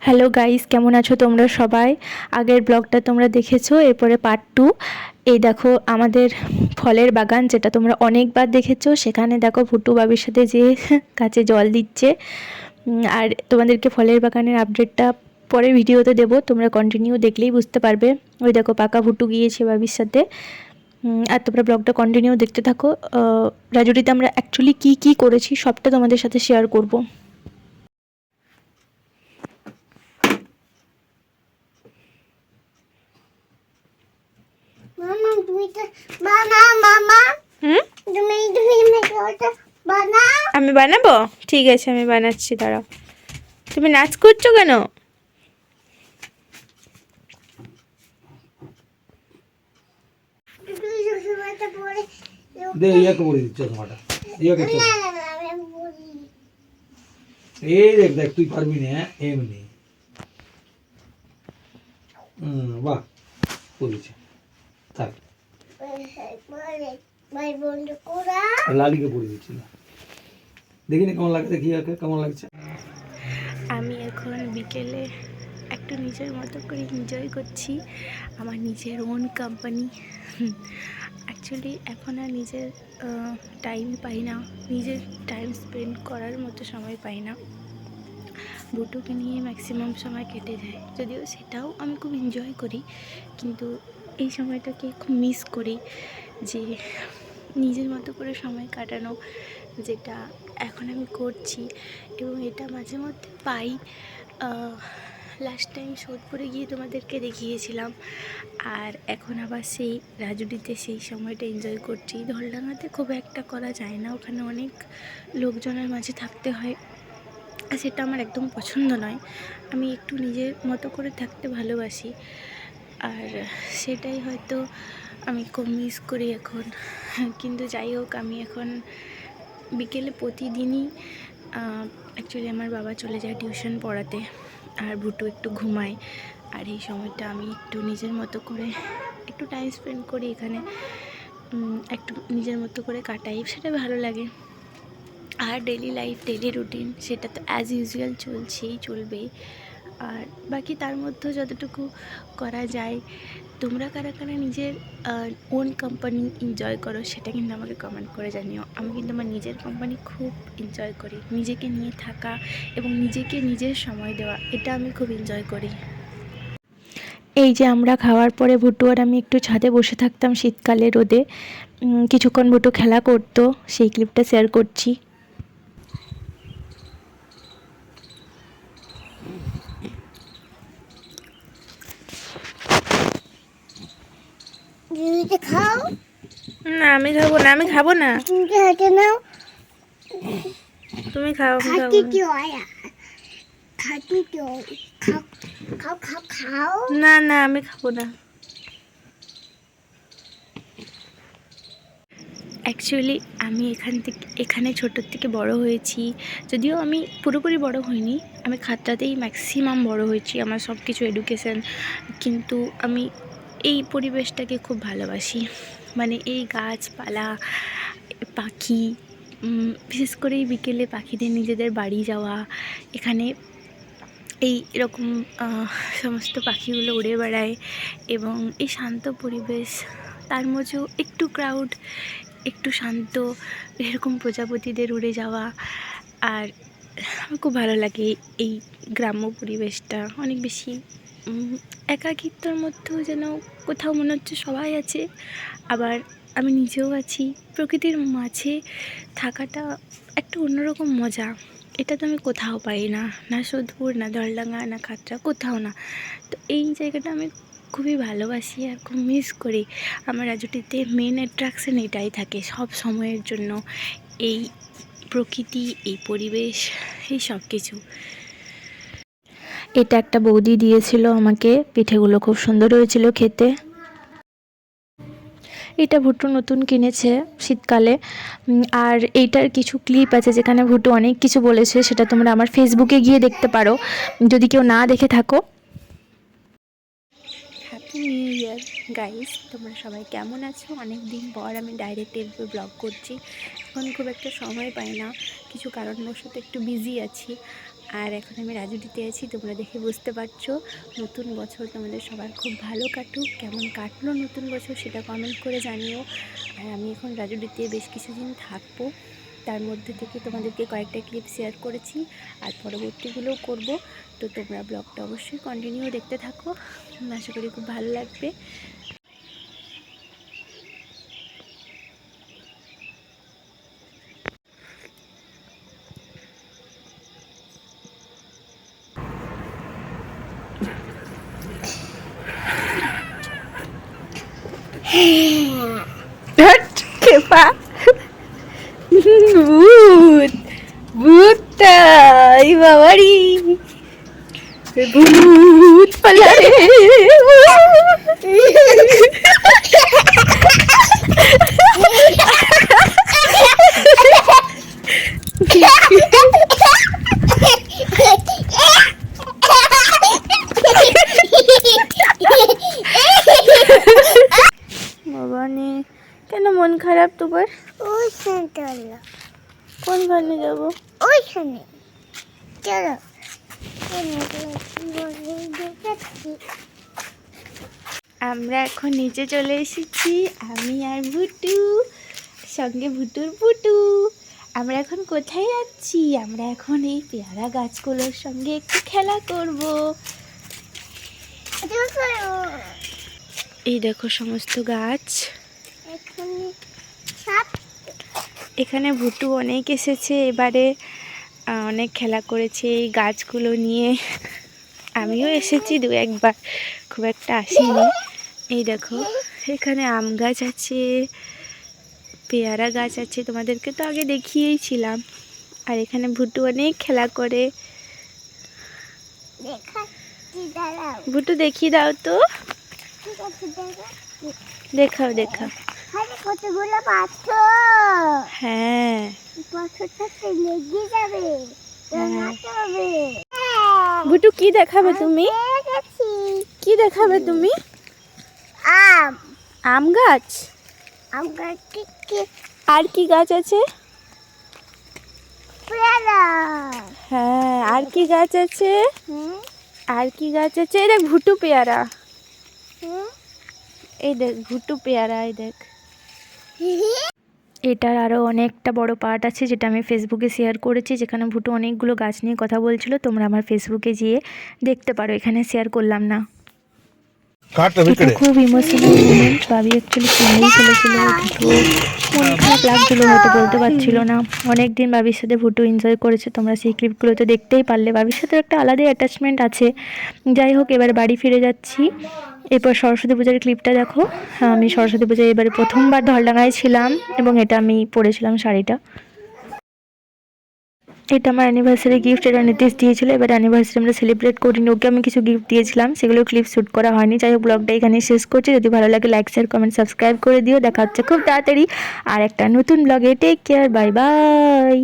Hello guys, কেমন আছো তোমরা সবাই? আগের ব্লগটা তোমরা দেখেছো, এরপরে পার্ট 2। এই দেখো আমাদের ফলের বাগান, যেটা তোমরা অনেকবার দেখেছো। সেখানে দেখো ভুট্টু বাবির সাথে যে গাছে জল দিচ্ছে। আর তোমাদেরকে ফলের বাগানের আপডেটটা পরের ভিডিওতে দেবো, তোমরা কন্টিনিউ দেখলেই বুঝতে পারবে। ওই দেখো পাকা ভুট্টু গিয়েছে বাবির সাথে। আর তোমরা ব্লগটা কন্টিনিউ দেখতে থাকো। রাজুরিতে আমরা অ্যাকচুয়ালি কী করেছি সবটা তোমাদের সাথে শেয়ার করবো। মামা তুমি তো মামা তুমি ওটা বানাও। আমি বানাবো, ঠিক আছে আমি বানাচ্ছি, দাঁড়াও। তুমি নাচ করছো কেন? দে ইয়াকে বলে দিচ্ছ তোমাটা ইয়াকে চল এই দেখ দেখ তুই পারবি না এমনি বাহ বলেছে থাক লালিকে পড়ে দিচ্ছিল। দেখি না কেমন লাগছে, দেখি ইয়াকে কেমন লাগছে। আমি এখন বিকেলে একটু নিজের মতো করে এনজয় করছি আমার নিজের ওন কোম্পানি। অ্যাকচুয়ালি এখন আর নিজের টাইম পাই না, নিজের টাইম স্পেন্ড করার মতো সময় পাই না। ভুটুকে নিয়ে ম্যাক্সিমাম সময় কেটে যায়, যদিও সেটাও আমি খুব এনজয় করি, কিন্তু এই সময়টাকে খুব মিস করি, যে নিজের মতো করে সময় কাটানো, যেটা এখন আমি করছি। এবং এটা মাঝে মধ্যে পাই। লাস্ট টাইম সোদপুরে গিয়ে তোমাদেরকে দেখিয়েছিলাম, আর এখন আবার সেই রাজুডিতে সেই সময়টা এনজয় করছি। ধলডাঙাতে খুব একটা করা যায় না, ওখানে অনেক লোকজনের মাঝে থাকতে হয়, আর সেটা আমার একদম পছন্দ নয়। আমি একটু নিজের মতো করে থাকতে ভালোবাসি, আর সেটাই হয়তো আমি খুব মিস করি এখন। কিন্তু যাই হোক, আমি এখন বিকেলে প্রতিদিনই অ্যাকচুয়ালি আমার বাবা চলে যায় টিউশন পড়াতে, আর ভুটু একটু ঘুমায়, আর এই সময়টা আমি একটু নিজের মতো করে একটু টাইম স্পেন্ড করি এখানে, একটু নিজের মতো করে কাটাই, সেটা ভালো লাগে। আর ডেলি লাইফ, ডেলি রুটিন, সেটা তো অ্যাজ ইউজুয়াল চলবেই। আর বাকি তার মধ্যেও যতটুকু করা যায়। তোমরা কারা কারা নিজের ওন কোম্পানি এনজয় করো, সেটা কিন্তু আমাকে কমেন্ট করে জানিও। আমি কিন্তু আমার নিজের কোম্পানি খুব এনজয় করি, নিজেকে নিয়ে থাকা এবং নিজেকে নিজের সময় দেওয়া, এটা আমি খুব এনজয় করি। এই যে আমরা খাওয়ার পরে ভুট্টু আর আমি একটু ছাদে বসে থাকতাম শীতকালে রোদে, কিছুক্ষণ ভুট্টু খেলা করতো, সেই ক্লিপটা শেয়ার করছি। খাও না আমি খাবো না, আমি খাবো না, তুমি হাতে নাও তুমি খাও। খাটি কি হয় খাটি কি খাও খাও খাও খাও না না আমি খাবো না। অ্যাকচুয়ালি আমি এখানে ছোটোর থেকে বড় হয়েছি, যদিও আমি পুরোপুরি বড় হইনি, আমি খাতটাতেই ম্যাক্সিমাম বড় হয়েছি, আমার সব কিছু এডুকেশান। কিন্তু আমি এই পরিবেশটাকে খুব ভালোবাসি, মানে এই গাছপালা, পাখি, বিশেষ করে এই বিকেলে পাখিদের নিজেদের বাড়ি যাওয়া, এখানে এই এরকম সমস্ত পাখিগুলো উড়ে বেড়ায়, এবং এই শান্ত পরিবেশ, তার মধ্যেও একটু ক্রাউড, একটু শান্ত, এরকম প্রজাপতিদের উড়ে যাওয়া। আর আমার খুব ভালো লাগে এই গ্রাম্য পরিবেশটা, অনেক বেশি একাকিত্বর মধ্যেও যেন কোথাও মনে হচ্ছে সবাই আছে, আবার আমি নিজেও আছি। প্রকৃতির মাঝে থাকাটা একটা অন্যরকম মজা, এটা তো আমি কোথাও পাই না, না সোদপুর, না ধলডাঙা, না খাতড়া, কোথাও না। তো এই জায়গাটা আমি খুবই ভালোবাসি আর খুব মিস করি। আমার রাজুটিতে মেন অ্যাট্রাকশন এটাই থাকে সব সময়ের জন্য, এই প্রকৃতি, এই পরিবেশ, এই সব কিছু। এটা একটা বৌদি দিয়েছিল আমাকে, পিঠেগুলো খুব সুন্দর হয়েছিল খেতে। এটা ভুট্টু নতুন কিনেছে শীতকালে। আর এইটার কিছু ক্লিপ আছে যেখানে ভুট্টু অনেক কিছু বলেছে, সেটা তোমরা আমার ফেসবুকে গিয়ে দেখতে পারো যদি কেউ না দেখে থাকো। হ্যাপি নিউ ইয়ার গাইস, তোমরা সবাই কেমন আছো? অনেক দিন পর আমি ডাইরেক্ট এভাবে ব্লগ করছি, এখন খুব একটা সময় পাই না, কিছু কারণবশত একটু বিজি আছি। আর এখন আমি রাজুটিতে আছি, তোমরা দেখে বুঝতে পারছো। নতুন বছর তোমাদের সবার খুব ভালো কাটুক। কেমন কাটলো নতুন বছর সেটা কমেন্ট করে জানিও। আর আমি এখন রাজুটিতে বেশ কিছুদিন থাকবো, তার মধ্যে থেকে তোমাদেরকে কয়েকটা ক্লিপ শেয়ার করেছি আর পরবর্তীগুলোও করব। তো তোমরা ব্লগটা অবশ্যই কন্টিনিউ দেখতে থাকো, আশা করি খুব ভালো লাগবে। খেপা ভূত ভূতটাই বাবারি ভূত পালারে বাবা নে, কেন মন খারাপ তোমার? ওইখানে কোনখানে যাবো? ওইখানে চলো। আমরা এখন নিচে চলে এসেছি, আমি আর ভুটু, সঙ্গে ভুটুর পুটু। আমরা এখন কোথায় যাচ্ছি? আমরা এখন এই পেয়ারা গাছগুলোর সঙ্গে একটু খেলা করব। এই দেখো সমস্ত গাছ। এখানে ভুটু অনেক এসেছে এবারে, অনেক খেলা করেছে এই গাছগুলো নিয়ে। আমিও এসেছি দু একবার, খুব একটা আসিনি। এই দেখো এখানে আম গাছ আছে, পেয়ারা গাছ আছে, তোমাদেরকে তো আগে দেখিয়েইছিলাম। আর এখানে ভুটু অনেক খেলা করে। ভুটু দেখিয়ে দাও তো, দেখাও দেখাও। কতগুলো পাথর, হ্যাঁ পাথরটা লেগে যাবে, ভুটু কি দেখাবে তুমি? কি দেখাবে তুমি? আম আম গাছ। আম গাছ আর কি গাছ আছে? পেয়ারা। হ্যাঁ আর কি গাছ আছে? হুম আর কি গাছ আছে? এই দেখ ভুটু পেয়ারা, হুম এই দেখ ভুটু পেয়ারা, এই দেখ। এটার আরও অনেকটা বড় পার্ট আছে যেটা আমি ফেসবুকে শেয়ার করেছি, যেখানে ভুটু অনেকগুলো গাছ নিয়ে কথা বলছিল। তোমরা আমার ফেসবুকে গিয়ে দেখতে পারো, এখানে শেয়ার করলাম না। এটা খুব ইমোশনাল মোমেন্ট। ভাবি অ্যাকচুয়ালি চিনেই ফেলেছিল ভুটু, মন খারাপ লাগছিল, হয়তো বলতে পারছিল না। অনেক দিন ভাবির সাথে ভুটু এনজয় করেছে, তোমরা সেই ক্লিপগুলো তো দেখতেই পারলে। ভাবির সাথে একটা আলাদাই অ্যাটাচমেন্ট আছে। যাই হোক, এবার বাড়ি ফিরে যাচ্ছি। এরপর সরস্বতী পূজার ক্লিপটা দেখো। আমি সরস্বতী পূজায় এবারে প্রথমবার ধলডাঙ্গায় ছিলাম এবং এটা আমি পরেছিলাম শাড়িটা। এটা আমার অ্যানিভার্সারি গিফট, এটা নীতিশ দিয়েছিল। এবার অ্যানিভার্সারি আমরা সেলিব্রেট করিনি, ওকে আমি কিছু গিফট দিয়েছিলাম, সেগুলো ক্লিপ শ্যুট করা হয়নি। যাই হোক, ব্লগটা এখানে শেষ করছি। যদি ভালো লাগে লাইক শেয়ার কমেন্ট সাবস্ক্রাইব করে দিও। দেখা হচ্ছে খুব তাড়াতাড়ি আর একটা নতুন ব্লগে। Take care, bye by.